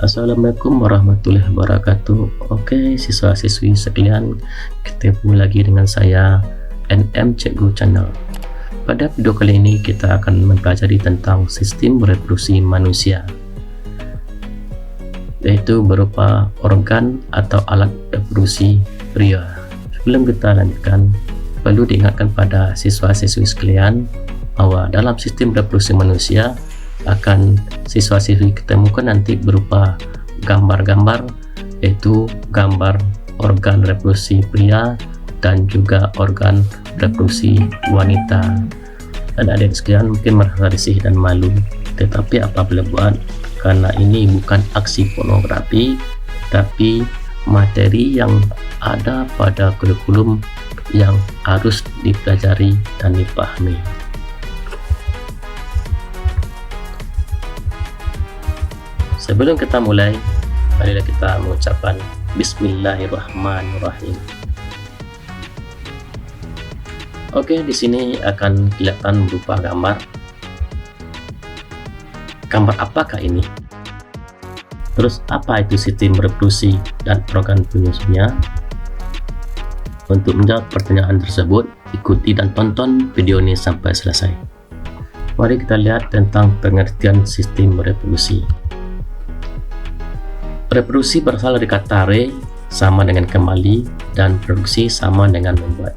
Assalamualaikum warahmatullahi wabarakatuh. Oke, siswa-siswi sekalian, ketemu lagi dengan saya NM Cikgu Channel. Pada video kali ini kita akan mempelajari tentang sistem reproduksi manusia, yaitu berupa organ atau alat reproduksi pria. Sebelum kita lanjutkan, perlu diingatkan pada siswa-siswi sekalian bahwa dalam sistem reproduksi manusia akan siswa-siswi ketemukan nanti berupa gambar-gambar, yaitu gambar organ reproduksi pria dan juga organ reproduksi wanita. Adik-adik sekalian mungkin merasa risih dan malu, tetapi apa boleh buat, karena ini bukan aksi pornografi, tapi materi yang ada pada kurikulum yang harus dipelajari dan dipahami. Sebelum kita mulai, marilah kita mengucapkan Bismillahirrahmanirrahim. Oke, di sini akan kelihatan berupa gambar. Gambar apakah ini? Terus apa itu sistem reproduksi dan organ penyusunnya? Untuk menjawab pertanyaan tersebut, ikuti dan tonton video ini sampai selesai. Mari kita lihat tentang pengertian sistem reproduksi. Reproduksi berasal dari kata re, sama dengan kembali, dan produksi sama dengan membuat.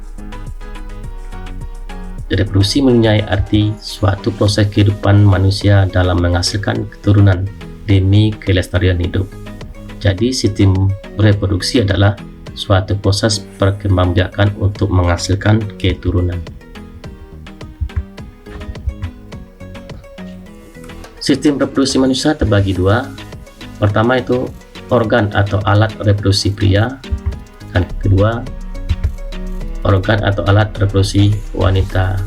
Reproduksi mempunyai arti suatu proses kehidupan manusia dalam menghasilkan keturunan demi kelestarian hidup. Jadi sistem reproduksi adalah suatu proses perkembangbiakan untuk menghasilkan keturunan. Sistem reproduksi manusia terbagi dua. Pertama itu organ atau alat reproduksi pria, dan kedua organ atau alat reproduksi wanita.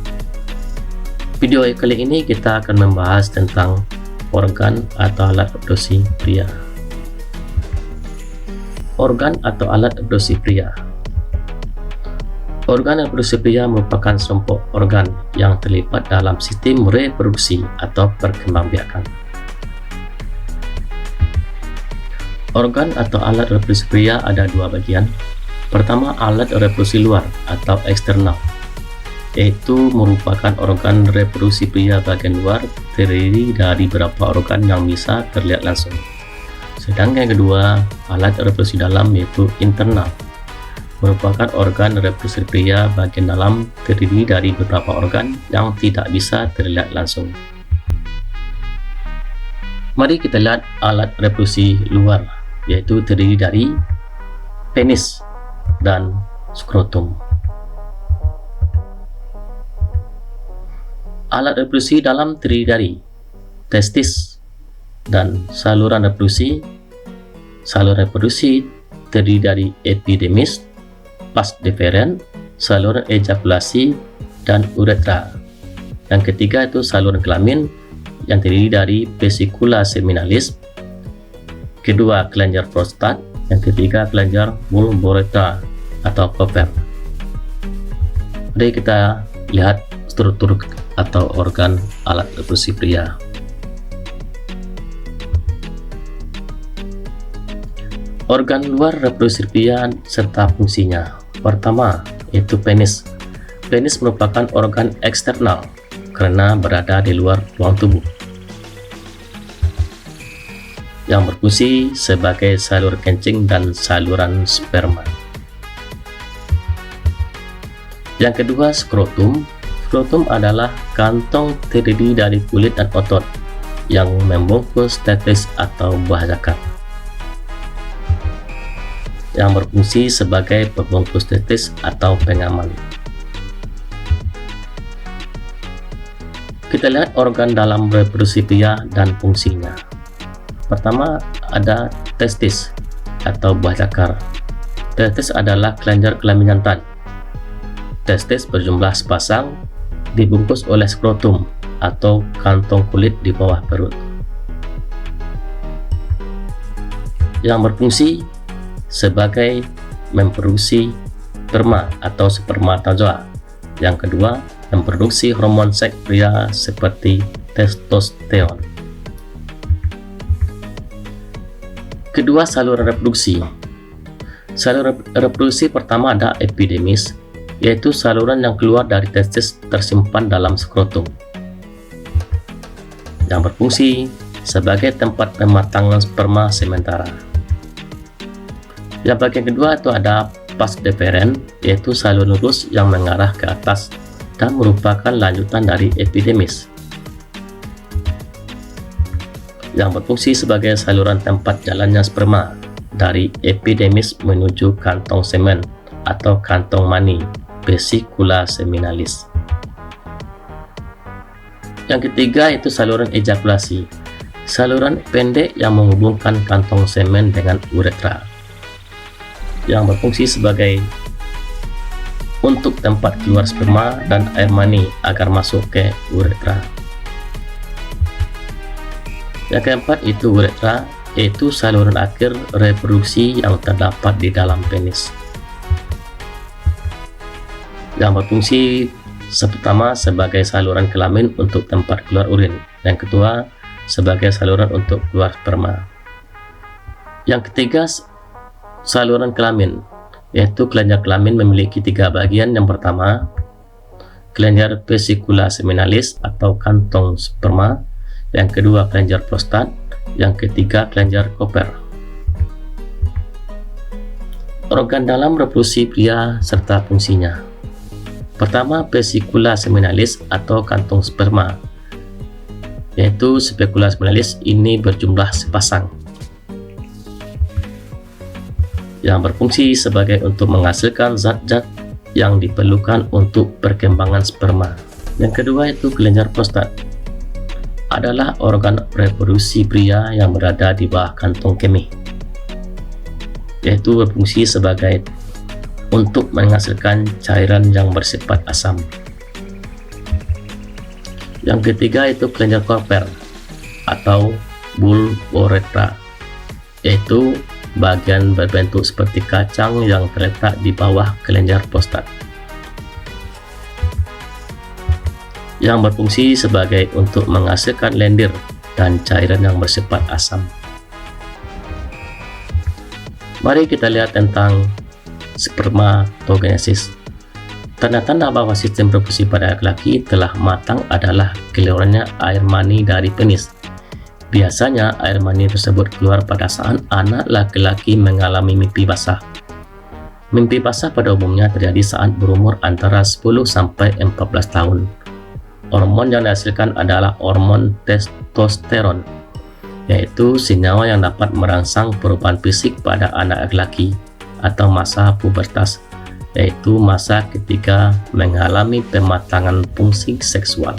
Video kali ini kita akan membahas tentang organ atau alat reproduksi pria. Organ atau alat reproduksi pria. Organ reproduksi pria merupakan sekelompok organ yang terlibat dalam sistem reproduksi atau perkembangbiakan. Organ atau alat reproduksi pria ada dua bagian. Pertama, alat reproduksi luar atau eksternal, yaitu merupakan organ reproduksi pria bagian luar terdiri dari beberapa organ yang bisa terlihat langsung. Sedangkan yang kedua, alat reproduksi dalam, yaitu internal, merupakan organ reproduksi pria bagian dalam terdiri dari beberapa organ yang tidak bisa terlihat langsung. Mari kita lihat alat reproduksi luar, yaitu terdiri dari penis dan skrotum. Alat reproduksi dalam terdiri dari testis dan saluran reproduksi. Saluran reproduksi terdiri dari epidermis, pars deferens, saluran ejakulasi, dan uretra. Yang ketiga itu saluran kelamin yang terdiri dari vesicula seminalis. Kedua, kelenjar prostat. Yang ketiga, kelenjar bulboretra atau over. Mari kita lihat struktur atau organ alat reproduksi pria. Organ luar reproduksi pria serta fungsinya. Pertama, yaitu penis. Penis merupakan organ eksternal karena berada di luar ruang tubuh, yang berfungsi sebagai salur kencing dan saluran sperma. Yang kedua, skrotum. Skrotum adalah kantong terdiri dari kulit dan otot yang membungkus testis atau buah zakar, yang berfungsi sebagai pembungkus testis atau pengaman. Kita lihat organ dalam reproduksi pria dan fungsinya. Pertama, ada testis atau buah zakar. Testis adalah kelenjar kelamin jantan. Testis berjumlah sepasang, dibungkus oleh skrotum atau kantong kulit di bawah perut, yang berfungsi sebagai memproduksi sperma atau spermatozoa. Yang kedua, memproduksi hormon seks pria seperti testosteron. Kedua, saluran reproduksi. Saluran reproduksi pertama ada epidemis, yaitu saluran yang keluar dari testis tersimpan dalam skrotum, yang berfungsi sebagai tempat pematangan sperma sementara. Yang bagian kedua itu ada vas deferens, yaitu saluran lurus yang mengarah ke atas dan merupakan lanjutan dari epidemis, yang berfungsi sebagai saluran tempat jalannya sperma dari epidemis menuju kantong semen atau kantong mani, vesicula seminalis. Yang ketiga itu saluran ejakulasi, saluran pendek yang menghubungkan kantong semen dengan uretra, yang berfungsi sebagai untuk tempat keluar sperma dan air mani agar masuk ke uretra. Yang keempat itu uretra, yaitu saluran akhir reproduksi yang terdapat di dalam penis, yang berfungsi pertama sebagai saluran kelamin untuk tempat keluar urin, yang kedua sebagai saluran untuk keluar sperma. Yang ketiga, saluran kelamin, yaitu kelenjar kelamin memiliki 3 bagian. Yang pertama, kelenjar vesicula seminalis atau kantong sperma, yang kedua kelenjar prostat, yang ketiga kelenjar Koper. Organ dalam reproduksi pria serta fungsinya. Pertama, vesicula seminalis atau kantong sperma, yaitu spekula seminalis ini berjumlah sepasang, yang berfungsi sebagai untuk menghasilkan zat-zat yang diperlukan untuk perkembangan sperma. Yang kedua itu kelenjar prostat, adalah organ reproduksi pria yang berada di bawah kantong kemih, yaitu berfungsi sebagai untuk menghasilkan cairan yang bersifat asam. Yang ketiga itu kelenjar Koper atau bulboretra, yaitu bagian berbentuk seperti kacang yang terletak di bawah kelenjar prostat, yang berfungsi sebagai untuk menghasilkan lendir dan cairan yang bersifat asam. Mari kita lihat tentang spermatogenesis. Tanda-tanda bahwa sistem reproduksi pada laki-laki telah matang adalah keluarnya air mani dari penis. Biasanya air mani tersebut keluar pada saat anak laki-laki mengalami mimpi basah. Mimpi basah pada umumnya terjadi saat berumur antara 10 sampai 14 tahun. Hormon yang dihasilkan adalah hormon testosteron, yaitu senyawa yang dapat merangsang perubahan fisik pada anak laki-laki atau masa pubertas, yaitu masa ketika mengalami pematangan fungsi seksual.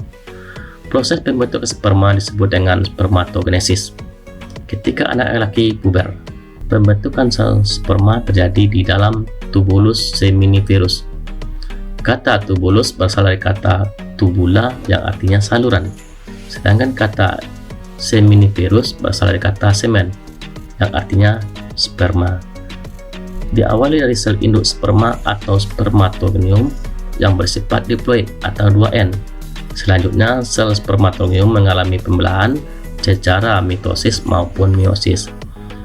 Proses pembentukan sperma disebut dengan spermatogenesis. Ketika anak laki-laki puber, pembentukan sel sperma terjadi di dalam tubulus seminiferus. Kata tubulus berasal dari kata tubula yang artinya saluran, sedangkan kata seminiferus berasal dari kata semen yang artinya sperma. Diawali dari sel induk sperma atau spermatogonium yang bersifat diploid atau 2N. Selanjutnya sel spermatogonium mengalami pembelahan secara mitosis maupun meiosis,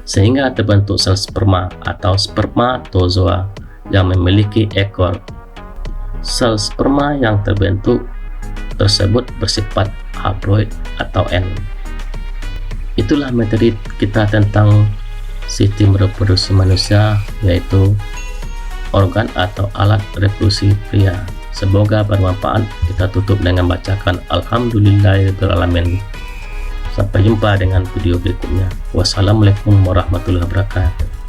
sehingga terbentuk sel sperma atau spermatozoa yang memiliki ekor. Sel sperma yang terbentuk tersebut bersifat haploid atau N. Itulah materi kita tentang sistem reproduksi manusia, yaitu organ atau alat reproduksi pria. Semoga bermanfaat. Kita tutup dengan bacakan Alhamdulillahirabbil alamin. Sampai jumpa dengan video berikutnya. Wassalamualaikum warahmatullahi wabarakatuh.